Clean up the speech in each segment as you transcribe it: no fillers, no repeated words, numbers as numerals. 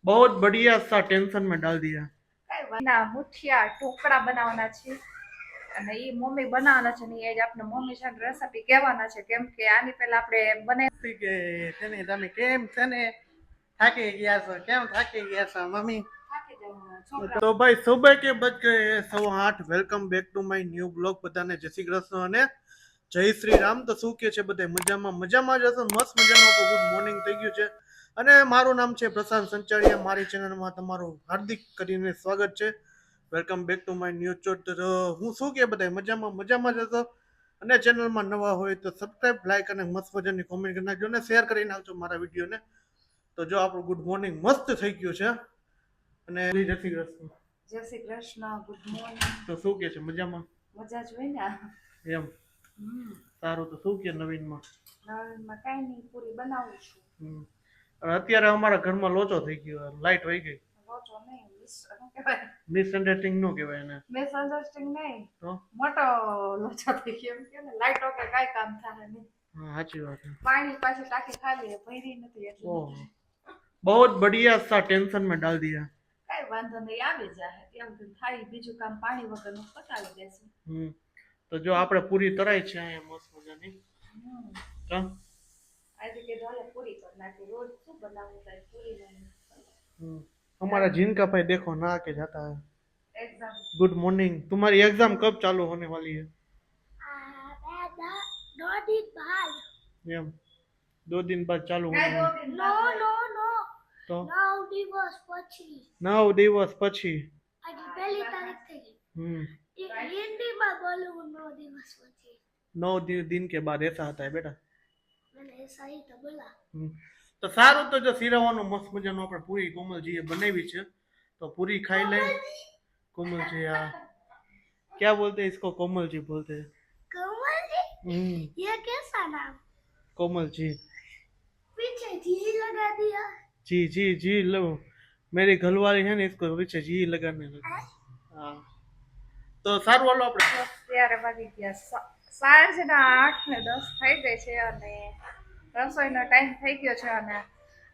बहुत बढ़िया सा टेंशन में डाल दिया। ના મુઠિયા ઢોકળા બનાવવાના છે અને એ મમ્મી બનાવવાના છે ને એ જ આપણે મમ્મી છે રેસીપી કહેવાના છે કેમ કે આની પહેલા આપણે બનાવી કે છે ને તમે કેમ છે ને થાકી ગયા છો, કેમ થાકી ગયા છો મમ્મી? તો ભાઈ સુબહ के बज गए 8:15। Welcome back to my new blog. બધાને જય શ્રી કૃષ્ણ અને જય શ્રી રામ। તો શું કે છે બધા મજામાં જ હશો? મસ્ત મજાનું ગુડ મોર્નિંગ થઈ ગયું છે અને મારું નામ છે પ્રશાંત સંચારિયા। મારી ચેનલમાં તમારું હાર્દિક કરીને સ્વાગત છે। Welcome back to my new ચોટ। હું શું કે બધા મજામાં જ હશો અને ચેનલમાં નવા હોય તો સબસ્ક્રાઇબ, લાઈક અને મસ્ત મજાની કોમેન્ટ કરી નાખજો અને શેર કરી નાખજો મારા વિડીયોને। તો જો આપણું ગુડ મોર્નિંગ મસ્ત થઈ ગયું છે અને જય શ્રી કૃષ્ણ। જય શ્રી કૃષ્ણ, ગુડ મોર્નિંગ। તો શું કે છે મજામાં? મજા જ હોય ને એમ સારું। તો શું કે નવીનમાં? નવીનમાં કાંઈ નહીં, પૂરી બનાવું છું। અત્યારે અમારા ઘરમાં લોચો થઈ ગયો, લાઈટ વહી ગઈ। લોચો નહીં, શું કહેવાય? મિસઅન્ડરસ્ટેન્ડિંગ નો કહેવાય એને। મિસઅન્ડરસ્ટેન્ડિંગ નહીં, તો મોટો લોચો થઈ ગયો એમ કે ને, લાઈટ વગર કાંઈ કામ થાય નહીં। હા સાચી વાત છે। પાણી પાછી ટાંકી ખાલી ભરી નથી એટલે ઓહ, बहुत बढ़िया सा टेंशन में डाल दिया। કાંઈ વાંધો નહીં, આવી જાય એમ થાય। બીજું કામ પાણી વગરનું પતાવી દેશું। તો જો આપણે પૂરી તરાઈ છે અહીંયા મસ્ત મજાની। તો આજે કે ધાલે પૂરી કરી નાખી। રોજ શું બનાવવું થાય પૂરી નહીં। हमारा जिनका भाई देखो ना के जाता है। Exam good morning. तुम्हारी एग्जाम कब चालू होने वाली है? 2 दिन बाद। एम 2 दिन बाद चालू होने वाली। नो नो नो तो 9 દિવસ પછી 9 દિવસ પછી। આજે પહેલી તારીખ થઈ ગઈ। हिंदीમાં બોલવું 9 દિવસ પછી। 9 दिन के बाद ऐसा आता है बेटा। मैंने ऐसा ही तो बोला। તો સારું। તો જો શીરાવાનું મસ્ત મજાનું આપણે પૂરી કોમલજીએ બનાવી છે તો પૂરી ખાઈ લે। कोमल जी, क्या बोलते हैं इसको? कोमल जी बोलते हैं। कोमल जी? ये कैसा नाम? कोमल जी। पीछे जी लगा दिया। जी जी जी लो, मेरी घरवाली है ना, इसको पीछे जी लगाने लगी। हाँ તો સારું હાલો આપણે ત્યારે વાગી ગયા સાંજના 8:10 થઈ ગઈ છે અને રસોઈનો ટાઈમ થઈ ગયો છે અને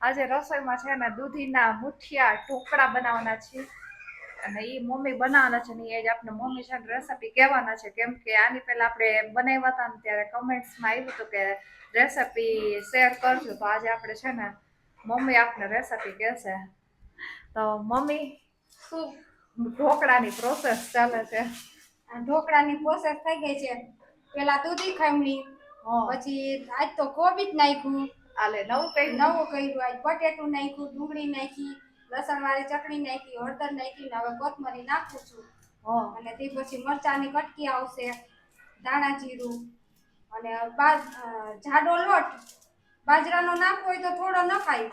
આજે રસોઈમાં છે ને દૂધીના મુઠિયા ઢોકળા બનાવવાના છે અને એ મમ્મી બનાવવાના છે ને એ જ આપણે મમ્મી છે ને રેસીપી કહેવાના છે કેમ કે આની પહેલા આપણે બનાવ્યા હતા ને ત્યારે કમેન્ટ્સમાં આવ્યું હતું કે રેસીપી શેર કરજો। તો આજે આપણે છે ને મમ્મી આપણે રેસીપી કહેશે। તો મમ્મી શું ઢોકળાની પ્રોસેસ ચાલે છે? ઢોકળાની પ્રોસેસ થઈ ગઈ છે। પેલા દૂધી ખમણી, પછી આજ તો કોબી જ નાખ્યું, આલે નવું કર્યું આજ બટેટું નાખ્યું, ડુંગળી નાખી, લસણ વાળી ચટણી નાખી, હળદર નાખી, હવે કોથમરી નાખું છું અને તે પછી મરચાની કટકી આવશે, ધાણા જીરું અને જાડો લોટ બાજરાનો નાખવો હોય તો થોડો નખાય,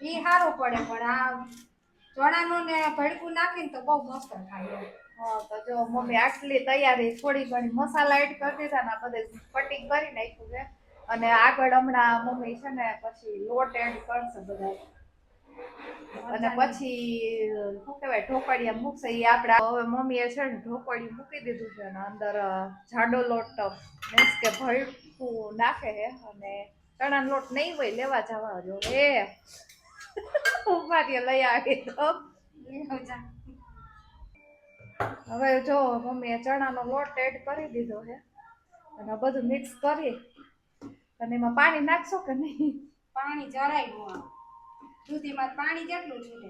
એ સારું પડે, પણ આ ચણાનો ને ભડકું નાખીને તો બહુ મસ્ત થાય। તો જો મમ્મી આટલી તૈયારી થોડી ઘણી મસાલા એડ કરી દીધા ને બધે કટિંગ કરી નાખ્યું છે અને આગળ હમણાં મમ્મી છે ને પછી લોટ એડ કરશે બધા અને પછી શું કહેવાય ઢોકળિયા મૂકશે। એ આપણે હવે મમ્મીએ છે ને ઢોકળિયું મૂકી દીધું છે અને અંદર જાડો લોટ મીન્સ કે ભડકું નાખે છે અને ચણાનો લોટ નહીં હોય લેવા જવા જો એ ઉભારી લઈ આવી તો હવે જો મમ્મીએ ચણાનો લોટ એડ કરી દીધો છે અને બધું મિક્સ કરી અને એમાં પાણી નાખશો કે નહીં? પાણી જરાય ન આવે, દૂધીમાં પાણી જેટલું છૂટે।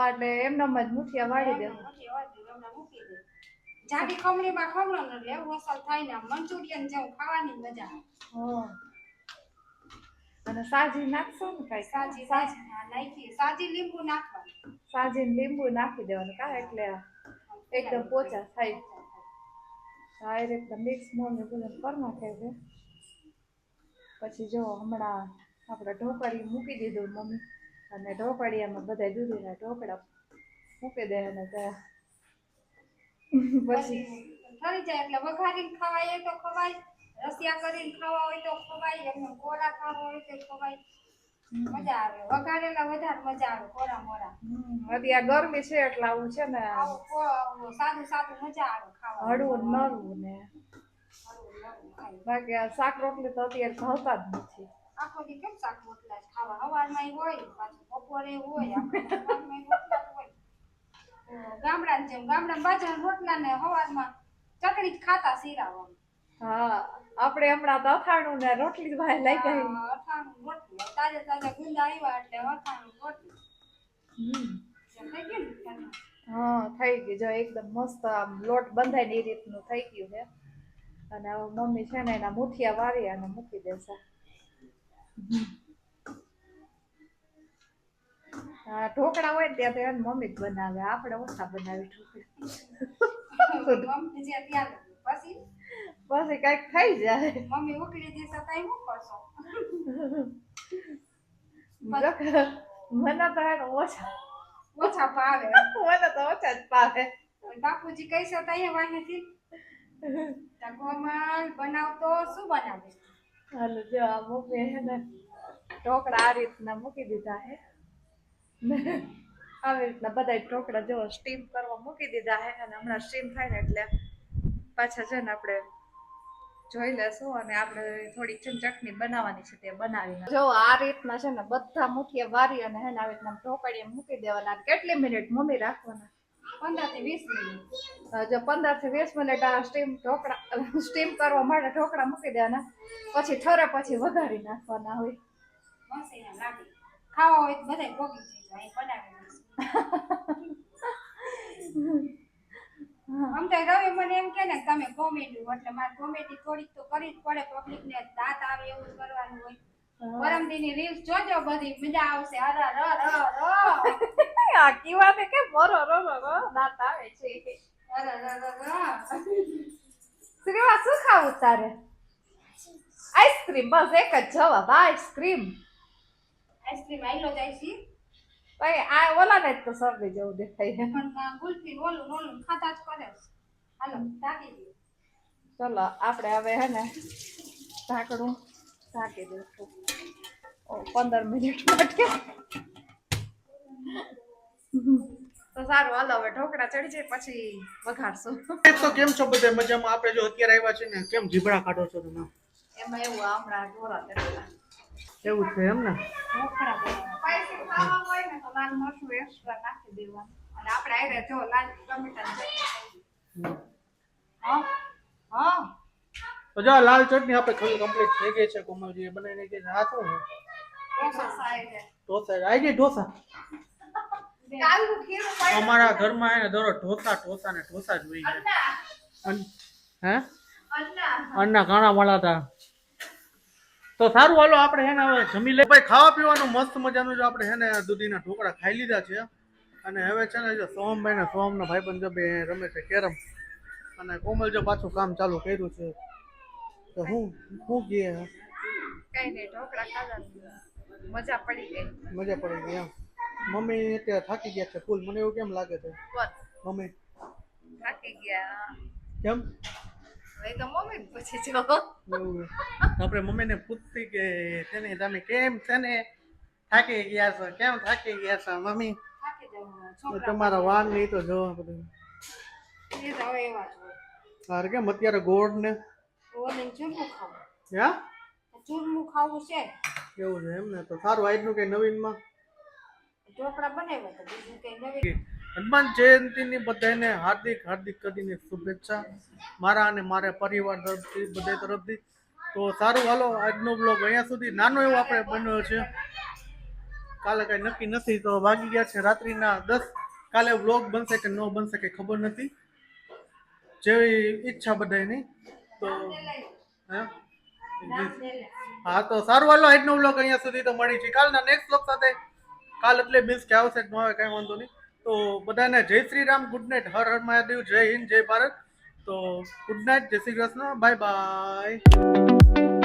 એટલે એમનેમ જ મુઠિયા વાળી દે, મૂકી દે। જાડી ખમણીમાં ખમણો ન લે, એવું અસલ થાય ને મંચુરિયન જેવું ખાવાની મજા આવે। અને સાજી નાખશો ને કઈ? સાજી નાખી, સાજી લીંબુ નાખવાનું, સાજીને લીંબુ નાખી દેવાનું કા એટલે એકદમ પોચા થાય। આ રીતે મિક્સ મોને બધું કરી નાખે છે। પછી જો હમણાં આપણે ઢોકળી મૂકી દીધું મમ્મી અને ઢોકળિયામાં બધા દૂધીના ઢોકળા મૂકી દે અને પછી થઈ જાય એટલે વઘારીને ખવાય તો ખવાય, રસિયા કરીને ખાવા હોય તો ખવાય, એમને કોરા ખાવા હોય તો ખવાય, મજા આવે। વઘારેલા વધારે મજા આવે, કોરા મોરા। અત્યારે ગરમી છે એટલે આવું છે ને સાદું સાદું મજા આવે ખાવા, હળવું નરવું ને બાકી શાક રોટલી તો અત્યારે ભાવતા જ નથી। આખો દી કેમ શાક રોટલા જ ખાવા સવારમાં હોય પાછું બપોરે હોય આપણે સવારમાં રોટલા જ હોય ગામડાની જેમ ગામડામાં બાજરાના રોટલા ને સવારમાં ચટણી જ ખાતા શીરાવા હા આપણે હમણાં તો અથાણું ને રોટલી ભાઈ લઈ ગઈ અથાણું રોટલી તાજા તાજા ગુંદા આવ્યા એટલે અથાણું રોટલી એમ થઈ ગયું ને ઘરમાં. હા થઈ ગયું જો એકદમ મસ્ત આમ લોટ બંધાય ને એ રીતનું થઈ ગયું છે અને હવે મમ્મી છે ને એના મુઠિયા વારી અને મૂકી દેશે હા ઢોકળા હોય ને ત્યાં તો એની મમ્મી જ બનાવે આપણે ઓછા બનાવી ઢોકળા મમ્મી જે ત્યારે પછી પછી કઈક થઈ જાય મમ્મી ઉકળી દેશે તો શું કરશો મને તો એને ઓછા ઓછા ભાવે મને તો ઓછા જ ભાવે બાપુજી કહીશે તો અહીંયા વાહેથી કોમલ બનાવતો શું બનાવે હાલો જો આ મમ્મી હે ને ઢોકળા આ રીતના મૂકી દીધા હે આવી રીતના બધા ઢોકળા જો સ્ટીમ કરવા મૂકી દીધા હે અને હમણાં સ્ટીમ થાય ને એટલે પાછા છે ને આપણે જોઈ લેશું અને આપણે થોડીક છે ને ચટણી બનાવવાની છે તે બનાવી જો આ રીતના છે ને બધા મુઠિયા વારી અને હે ને આવી રીતના ઢોકળીએ મૂકી દેવાના કેટલી મિનિટ મમ્મી રાખવાના 15 થી 20 મિનિટ જો 15 થી 20 મિનિટ આ સ્ટીમ કરવા માટે ઢોકળા મૂકી દેવાના પછી ઠરે પછી વઘારી નાખવાના હોય મસ્ત એમ લાગે ખાવા હોય તો બધાય ભોગી જઈશું અહીં બનાવી આમ તો રવિ મને એમ કે ને તમે કોમેડી એટલે મારે કોમેડી થોડીક તો કરવી જ પડે પબ્લિક ને દાંત આવે એવું કરવાનું હોય પરમદીની રીલ્સ જોજો બધી મજા આવશે અર આ કીવાને કે બરો રો દાંત આવે છે શ્રીવા શું ખાવું તારે આઈસ્ક્રીમ બસ એક જ જવાબ આઈસ્ક્રીમ આઈલો જાય છે ભાઈ આ ઓલા ને તો શરદી જેવું દેખાય છે પણ ગુલ્ફી ઓલું ખાતા જ કરે હાલો ઢાંકી દે ચલો આપણે હવે હે ને ઢાંકણું ઢાંકી દઈશું 15 મિનિટ માટે તો સારું હાલો હવે ઢોકળા ચડી જાય પછી વઘારશું તો કેમ છો બધા મજામાં આપણે જો અત્યારે આવ્યા છે ને કેમ જીભડા કાઢો છો તમે એમાં એવું હમણાં ઢોરા તેડેલા એવું છે એમ ને ઢોકળા સ્પાઈસી ખાવા હોય ને તો લાલ મરચું એક્સ્ટ્રા નાખી દેવાનું અને આપણે આયરે જો લાલ ટમેટાની ચટણી હા હા તો જો આ લાલ ચટણી આપણે ખાલી કમ્પ્લીટ થઈ ગઈ છે કોમલજી એ બનાવીને કે આ શું છે ઢોસા આયરે ઢોસા આવી ગઈ ઢોસા કાલનું ખીરું પાડ્યું. અમારા ઘરમાં એને દરરોજ ઢોસા ને ઢોસા જ હોય છે હે અન્ના ઘણા મળા હતા તો સારું હાલો આપણે હે ને હવે જમી લે ભાઈ ખાવા પીવાનું મસ્ત મજાનું જો આપણે હે ને દૂધીના ઢોકળા ખાઈ લીધા છે અને હવે છે ને જો સોમભાઈ ને સોમના ભાઈબંધ જો બે રમે છે કેરમ અને કોમલ જો પાછું કામ ચાલુ કર્યું છે તો હું કહે કઈ નહીં ઢોકળા ખાધા મજા પડી ગઈ મજા પડી ગઈ એમ મમ્મી અત્યારે થાકી ગયા છે ફૂલ મને એવું કેમ લાગે છે બસ મમ્મી થાકી ગયા કેમ હવે તો મમ્મી જ પૂછી જો એવું આપણે મમ્મીને પૂછતી કે છે ને તમે કેમ છે ને થાકી ગયા છો કેમ થાકી ગયા છો મમ્મી થાકી જવાનું તો છોકરા તમારા વાન નહીં તો જો બધું એ તો હવે એવા જ હોય હાર કેમ અત્યારે ગોળ ને ઓને ચૂરમું ખાવું હા ચૂરમું ખાવું છે એવું છે એમ ને તો સારું આજનું કઈ નવીનમાં ઢોકળા બનાવ્યા તો બીજું કઈ નવી હનુમાન જયંતિની બધાને હાર્દિક કરીને શુભેચ્છા મારા અને મારા પરિવાર તરફથી બધા તરફથી તો સારું હાલો આજનો બ્લોગ અહીંયા સુધી નાનો એવો આપણે બન્યો છે કાલે કઈ નક્કી નથી તો વાગી ગયા છે રાત્રિના 10 કાલે બ્લોગ બનશે કે ન બનશે કઈ ખબર નથી જેવી ઈચ્છા બધાની તો હા તો સારું હાલો આજનો બ્લોગ અહીંયા સુધી તો મળી છે કાલના નેક્સ્ટ બ્લોગ સાથે કાલ એટલે મીન્સ કે આવશે ન આવે કાંઈ વાંધો નહીં તો બધાને જય શ્રી રામ ગુડ નાઇટ હર હર મહાદેવ જય હિન્દ જય ભારત તો ગુડ નાઇટ જય શ્રી કૃષ્ણ બાય બાય